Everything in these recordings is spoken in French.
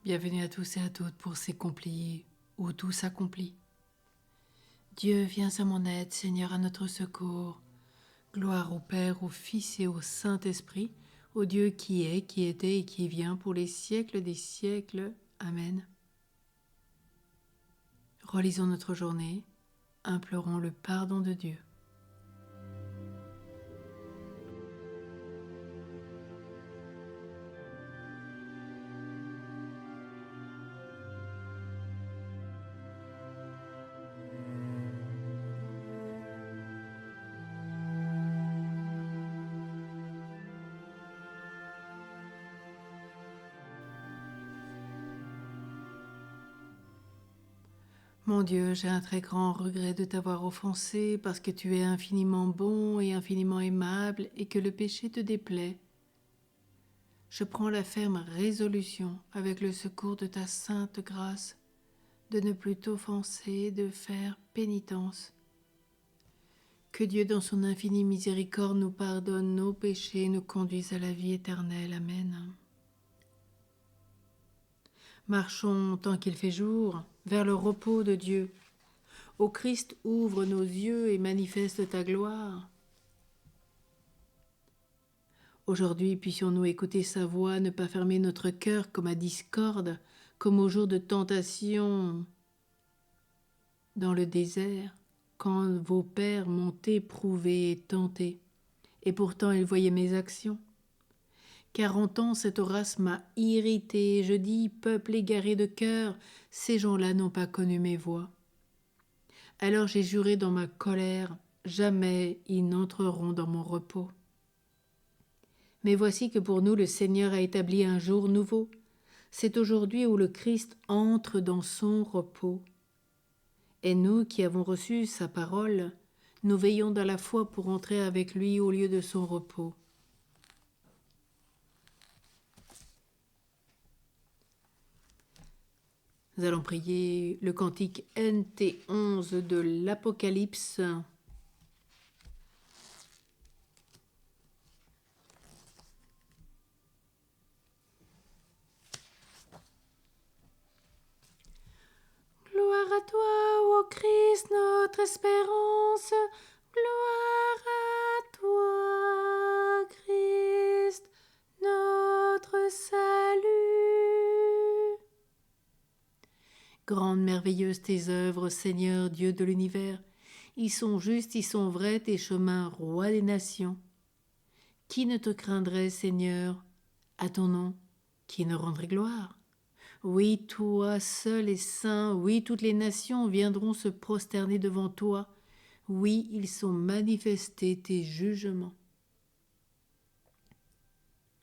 Bienvenue à tous et à toutes pour s'accomplir où tout s'accomplit. Dieu, viens à mon aide, Seigneur, à notre secours. Gloire au Père, au Fils et au Saint-Esprit, au Dieu qui est, qui était et qui vient pour les siècles des siècles. Amen. Relisons notre journée, implorons le pardon de Dieu. Mon Dieu, j'ai un très grand regret de t'avoir offensé parce que tu es infiniment bon et infiniment aimable et que le péché te déplaît. Je prends la ferme résolution, avec le secours de ta sainte grâce, de ne plus t'offenser, de faire pénitence. Que Dieu, dans son infinie miséricorde, nous pardonne nos péchés et nous conduise à la vie éternelle. Amen. Marchons tant qu'il fait jour vers le repos de Dieu. Ô Christ, ouvre nos yeux et manifeste ta gloire. Aujourd'hui, puissions-nous écouter sa voix, ne pas fermer notre cœur comme à discorde, comme au jour de tentation dans le désert, quand vos pères m'ont éprouvé et tenté, et pourtant ils voyaient mes actions. 40 ans, cette race m'a irrité, je dis, peuple égaré de cœur, ces gens-là n'ont pas connu mes voies. Alors j'ai juré dans ma colère, jamais ils n'entreront dans mon repos. Mais voici que pour nous le Seigneur a établi un jour nouveau. C'est aujourd'hui où le Christ entre dans son repos. Et nous qui avons reçu sa parole, nous veillons dans la foi pour entrer avec lui au lieu de son repos. Nous allons prier le cantique NT11 de l'Apocalypse. Gloire à toi, ô Christ, notre espérance. Gloire à toi, Christ, notre salut. Grandes, merveilleuses tes œuvres, Seigneur, Dieu de l'univers. Ils sont justes, ils sont vrais, tes chemins, roi des nations. Qui ne te craindrait, Seigneur, à ton nom, qui ne rendrait gloire? Oui, toi seul est saint, oui, toutes les nations viendront se prosterner devant toi. Oui, ils sont manifestés tes jugements.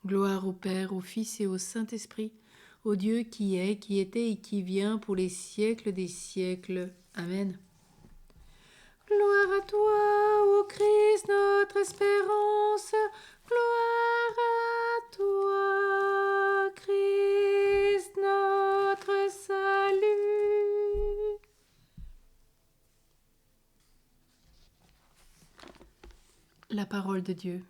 Gloire au Père, au Fils et au Saint-Esprit, au Dieu qui est, qui était et qui vient pour les siècles des siècles. Amen. Gloire à toi, ô Christ, notre espérance. Gloire à toi, Christ, notre salut. La parole de Dieu.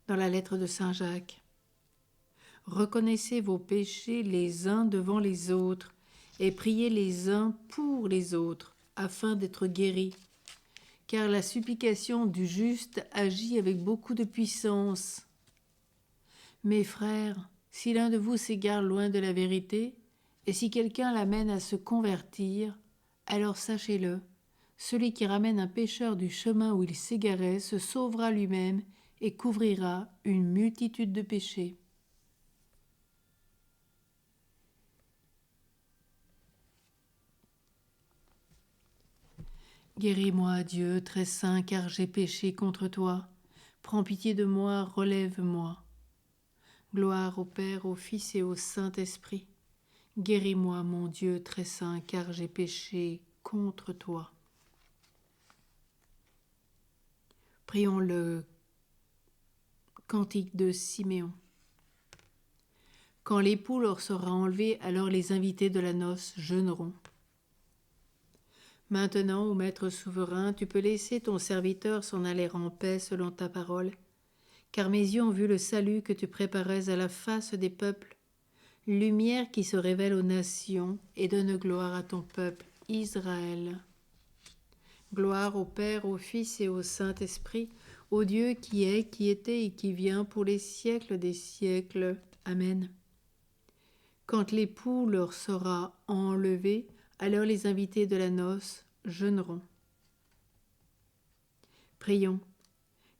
Dans la lettre de Saint Jacques. Reconnaissez vos péchés les uns devant les autres et priez les uns pour les autres afin d'être guéris. Car la supplication du juste agit avec beaucoup de puissance. Mes frères, si l'un de vous s'égare loin de la vérité, et si quelqu'un l'amène à se convertir, alors sachez-le, celui qui ramène un pécheur du chemin où il s'égarait se sauvera lui-même et couvrira une multitude de péchés. Guéris-moi, Dieu, très saint, car j'ai péché contre toi. Prends pitié de moi, relève-moi. Gloire au Père, au Fils et au Saint-Esprit. Guéris-moi, mon Dieu, très saint, car j'ai péché contre toi. Prions le cantique de Siméon. Quand l'époux leur sera enlevé, alors les invités de la noce jeûneront. Maintenant, ô Maître souverain, tu peux laisser ton serviteur s'en aller en paix selon ta parole, car mes yeux ont vu le salut que tu préparais à la face des peuples, lumière qui se révèle aux nations et donne gloire à ton peuple, Israël. Gloire au Père, au Fils et au Saint-Esprit, au Dieu qui est, qui était et qui vient pour les siècles des siècles. Amen. Quand l'époux leur sera enlevé, alors les invités de la noce jeûneront. Prions.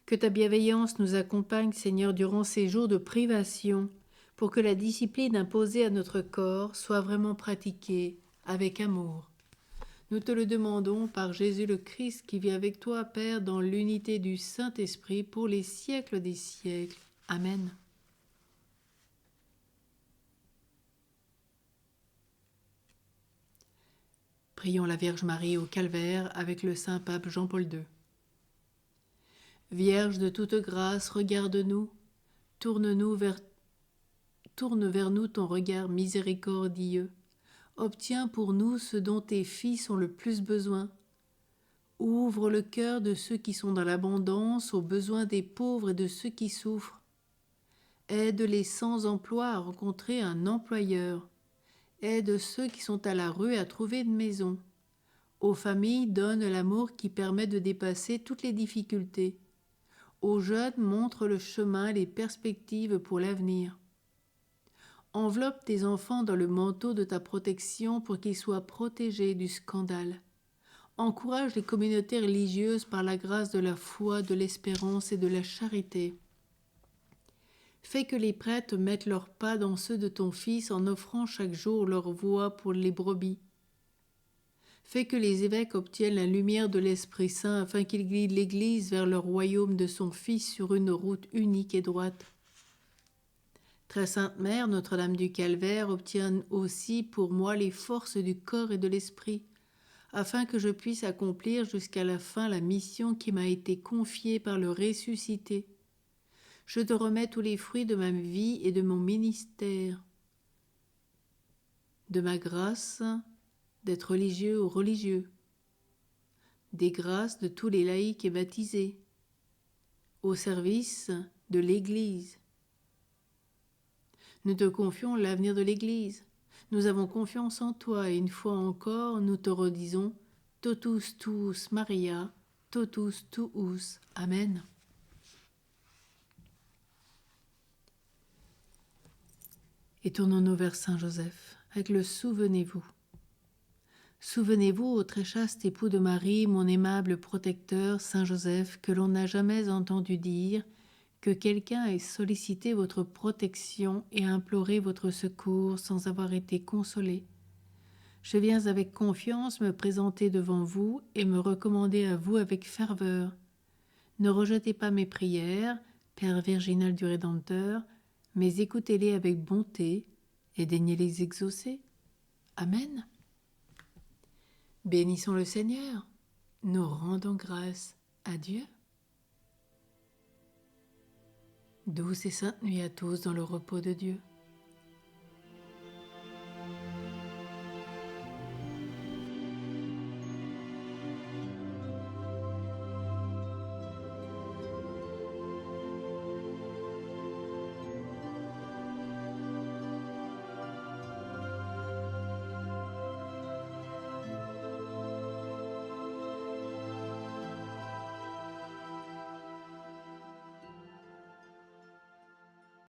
Que ta bienveillance nous accompagne, Seigneur, durant ces jours de privation, pour que la discipline imposée à notre corps soit vraiment pratiquée avec amour. Nous te le demandons par Jésus le Christ qui vit avec toi, Père, dans l'unité du Saint-Esprit pour les siècles des siècles. Amen. Prions la Vierge Marie au Calvaire avec le Saint Pape Jean-Paul II. Vierge de toute grâce, regarde-nous, tourne vers nous ton regard miséricordieux. Obtiens pour nous ce dont tes fils ont le plus besoin. Ouvre le cœur de ceux qui sont dans l'abondance aux besoins des pauvres et de ceux qui souffrent. Aide les sans-emploi à rencontrer un employeur. Aide ceux qui sont à la rue à trouver une maison. Aux familles, donne l'amour qui permet de dépasser toutes les difficultés. Aux jeunes, montre le chemin et les perspectives pour l'avenir. Enveloppe tes enfants dans le manteau de ta protection pour qu'ils soient protégés du scandale. Encourage les communautés religieuses par la grâce de la foi, de l'espérance et de la charité. Fais que les prêtres mettent leurs pas dans ceux de ton Fils en offrant chaque jour leur voix pour les brebis. Fais que les évêques obtiennent la lumière de l'Esprit Saint afin qu'ils guident l'Église vers le royaume de son Fils sur une route unique et droite. Très Sainte Mère, Notre-Dame du Calvaire, obtienne aussi pour moi les forces du corps et de l'esprit, afin que je puisse accomplir jusqu'à la fin la mission qui m'a été confiée par le ressuscité. Je te remets tous les fruits de ma vie et de mon ministère, de ma grâce d'être religieux ou religieux, des grâces de tous les laïcs et baptisés, au service de l'Église. Nous te confions l'avenir de l'Église. Nous avons confiance en toi et une fois encore, nous te redisons Totus tuus Maria, totus tuus. Amen. Et tournons-nous vers Saint Joseph avec le souvenez-vous. Souvenez-vous, ô très chaste époux de Marie, mon aimable protecteur, Saint Joseph, que l'on n'a jamais entendu dire que quelqu'un ait sollicité votre protection et imploré votre secours sans avoir été consolé. Je viens avec confiance me présenter devant vous et me recommander à vous avec ferveur. Ne rejetez pas mes prières, Père virginal du Rédempteur, mais écoutez-les avec bonté et daignez les exaucer. Amen. Bénissons le Seigneur, nous rendons grâce à Dieu. Douce et sainte nuit à tous dans le repos de Dieu.